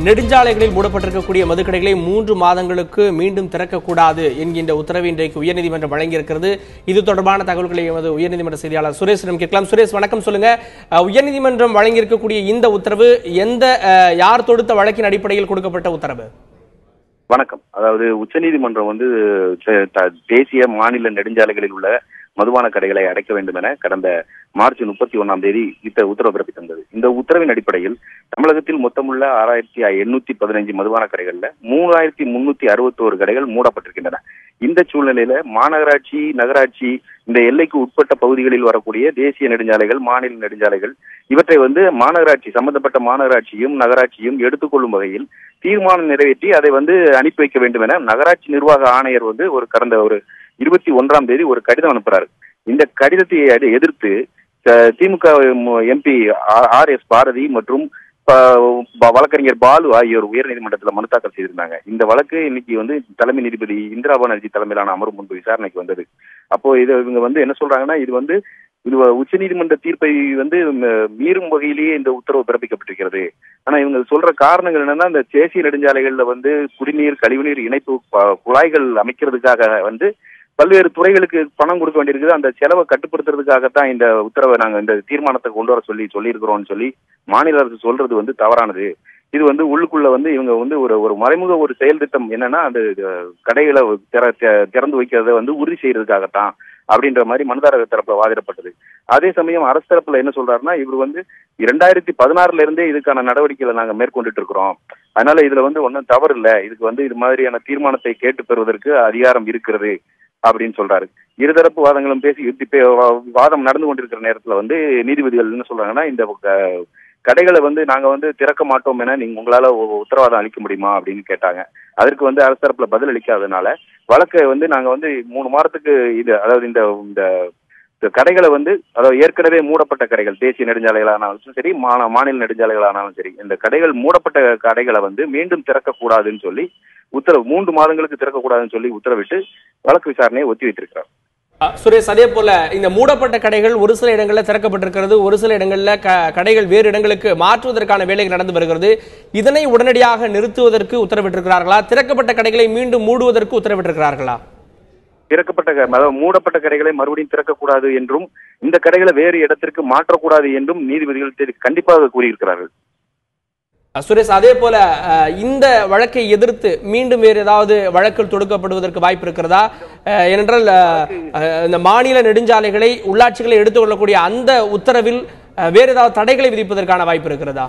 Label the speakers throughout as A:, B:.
A: நெடுஞ்சாலைகளில் மூடப்பட்டிருக்கக்கூடிய மதுக்கடைகளை 3 மாதங்களுக்கு மீண்டும் திறக்கக்கூடாது என்கின்ற உத்தரவை இன்றைக்கு உயர்நீதிமன்றம் வழங்கியிருக்கிறது. இது தொடர்பான தகவல்களை எமது உயர்நீதிமன்ற செய்தியாளர் சுரேஷிடம் கேட்கலாம். சுரேஷ், வணக்கம். சொல்லுங்க, உயர்நீதிமன்றம் வழங்கியிருக்கக்கூடிய இந்த உத்தரவு யார் தொடுத்த வழக்கின் அடிப்படையில் கொடுக்கப்பட்ட உத்தரவு?
B: வணக்கம். அதாவது உச்சநீதிமன்றம் தேசிய மாநில நெடுஞ்சாலைகளில் உள்ள மதுபான கடைகளை அடைக்க வேண்டும் என கடந்த மார்ச் 31 இந்த உத்தரவு பிறப்பித்தது. இந்த உத்தரவின் அடிப்படையில் தமிழகத்தில் மொத்தமுள்ள 6815 மதுபான கடைகள்ல 3361 கடைகள் மூடப்பட்டிருக்கின்றன. இந்த சூழ்நிலையில மாநகராட்சி, நகராட்சி, இந்த எல்லைக்கு உட்பட்ட பகுதிகளில் வரக்கூடிய தேசிய நெடுஞ்சாலைகள், மாநில நெடுஞ்சாலைகள் இவற்றை மாநகராட்சி, சம்பந்தப்பட்ட மாநகராட்சியும் நகராட்சியும் எடுத்துக்கொள்ளும் வகையில் தீர்மானம் நிறைவேற்றி அதை அனுப்பி வைக்க வேண்டும் என நகராட்சி நிர்வாக ஆணையர் கடந்த 21 ஒரு கடிதம் அனுப்புறாரு. இந்த கடிதத்தை எதிர்த்து திமுக எம்பி RS பாரதி மற்றும் வழக்கறிஞர் பாலு ஆகியோர் உயர்நீதிமன்றத்தில் மனு தாக்கல் செய்திருந்தாங்க. இந்த வழக்கு இன்னைக்கு தலைமை நீதிபதி இந்திரா பானர்ஜி தலைமையிலான அமர்வு முன்பு விசாரணைக்கு வந்தது. அப்போ இவங்க என்ன சொல்றாங்கன்னா, இது உச்சநீதிமன்ற தீர்ப்பை மீறும் வகையிலேயே இந்த உத்தரவு பிறப்பிக்கப்பட்டிருக்கிறது. ஆனா இவங்க சொல்ற காரணங்கள் என்னன்னா, இந்த தேசிய நெடுஞ்சாலைகள்ல குடிநீர், கழிவுநீர் இணைப்பு குழாய்கள் அமைக்கிறதுக்காக பல்வேறு துறைகளுக்கு பணம் கொடுக்க வேண்டியிருக்குது. அந்த செலவை கட்டுப்படுத்துறதுக்காகத்தான் இந்த உத்தரவை நாங்க இந்த தீர்மானத்தை கொண்டு வர சொல்லியிருக்கிறோம்னு சொல்லி மாநில அரசு சொல்றது தவறானது. இது உள்ளுக்குள்ள இவங்க ஒரு மறைமுக ஒரு செயல் திட்டம் என்னன்னா, அந்த கடைகளை திறந்து வைக்கிறத உறுதி செய்யறதுக்காகத்தான் அப்படின்ற மாதிரி மனுதாரர் தரப்புல வாதிடப்பட்டது. அதே சமயம் அரசு தரப்புல என்ன சொல்றாருன்னா, இவர் 2016 இருந்தே இதுக்கான நடவடிக்கைகளை நாங்க மேற்கொண்டுட்டு இருக்கிறோம். அதனால இதுல ஒன்னும் தவறு இல்லை, இதுக்கு இது மாதிரியான தீர்மானத்தை கேட்டு பெறுவதற்கு அதிகாரம் இருக்கிறது அப்படின்னு சொல்றாரு. இருதரப்பு வாதங்களும் பேசி வாதம் நடந்து கொண்டிருக்கிற நேரத்துல நீதிபதிகள் என்ன சொல்றாங்கன்னா, இந்த கடைகளை நாங்க திறக்க மாட்டோம் என நீங்க உங்களால உத்தரவாதம் அளிக்க முடியுமா அப்படின்னு கேட்டாங்க. அதற்கு அரசு தரப்புல பதில் அளிக்காதனால வழக்கை நாங்க 3 மாதத்துக்கு அதாவது இந்த கடைகளை அதாவது ஏற்கனவே மூடப்பட்ட கடைகள், தேசிய நெடுஞ்சாலைகளானாலும் சரி, மாநில நெடுஞ்சாலைகளானாலும் சரி, இந்த கடைகள் மூடப்பட்ட கடைகளை மீண்டும் திறக்க கூடாதுன்னு சொல்லி உத்தரவு 3 மாதங்களுக்கு திறக்கக்கூடாதுன்னு சொல்லி உத்தரவிட்டு வழக்கு விசாரணையை ஒத்தி வைத்திருக்கிறார்.
A: சுரேஷ், அதே போல இந்த மூடப்பட்ட கடைகள் ஒரு சில இடங்களில் திறக்கப்பட்டிருக்கிறது, ஒரு சில இடங்களில் கடைகள் வேறு இடங்களுக்கு மாற்றுவதற்கான வேலைகள் நடந்து வருகிறது. இதனை உடனடியாக நிறுத்துவதற்கு உத்தரவிட்டிருக்கிறார்களா? திறக்கப்பட்ட கடைகளை மீண்டும் மூடுவதற்கு உத்தரவிட்டிருக்கிறார்களா?
B: மூடப்பட்ட கடைகளை மறுபடியும் திறக்கக்கூடாது என்றும் இந்த கடைகளை வேறு இடத்திற்கு மாற்றக்கூடாது என்றும் நீதிபதிகள் கண்டிப்பாக கூறியிருக்கிறார்கள்.
A: சுரேஷ், அதே போல இந்த வழக்கை எதிர்த்து மீண்டும் வேறு ஏதாவது வழக்குகள் தொடுக்கப்படுவதற்கு வாய்ப்பு இருக்கிறதா? ஏனென்றால் இந்த மாநில நெடுஞ்சாலைகளை, உள்ளாட்சிகளை எடுத்துக்கொள்ளக்கூடிய அந்த உத்தரவில் வேறு ஏதாவது தடைகளை விதிப்பதற்கான வாய்ப்பு இருக்கிறதா?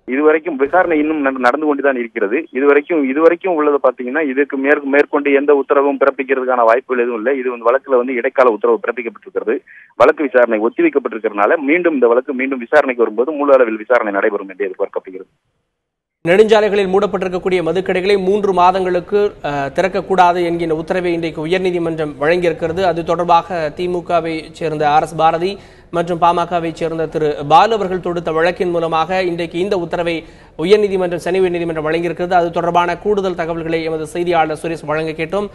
B: இதுவரைக்கும் விசாரணை இன்னும் நடந்து கொண்டுதான் இருக்கிறது. இதுவரைக்கும் உள்ளது பாத்தீங்கன்னா, இதுக்கு மேற்கொண்டு எந்த உத்தரவும் பிறப்பிக்கிறதுக்கான வாய்ப்புகள் எதுவும் இல்லை. இது வழக்குல இடைக்கால உத்தரவு பிறப்பிக்கப்பட்டிருக்கிறது. வழக்கு விசாரணை ஒத்திவைக்கப்பட்டிருக்கிறதுனால மீண்டும் இந்த வழக்கு மீண்டும் விசாரணைக்கு வரும்போது முழு அளவில் விசாரணை நடைபெறும் என்று எதிர்பார்க்கப்படுகிறது.
A: நெடுஞ்சாலைகளில் மூடப்பட்டிருக்கக்கூடிய மதுக்கடைகளை 3 மாதங்களுக்கு திறக்கக்கூடாது என்கின்ற உத்தரவை இன்றைக்கு உயர்நீதிமன்றம் வழங்கியிருக்கிறது. அது தொடர்பாக திமுகவை சேர்ந்த RS பாரதி, மற்றும் பாமகவை சேர்ந்த திரு பாலு அவர்கள் தொடுத்த வழக்கின் மூலமாக இன்றைக்கு இந்த உத்தரவை உயர்நீதிமன்றம், சென்னை உயர்நீதிமன்றம் வழங்கியிருக்கிறது. அது தொடர்பான கூடுதல் தகவல்களை எமது செய்தியாளர் சுரேஷ் வழங்க கேட்டோம்.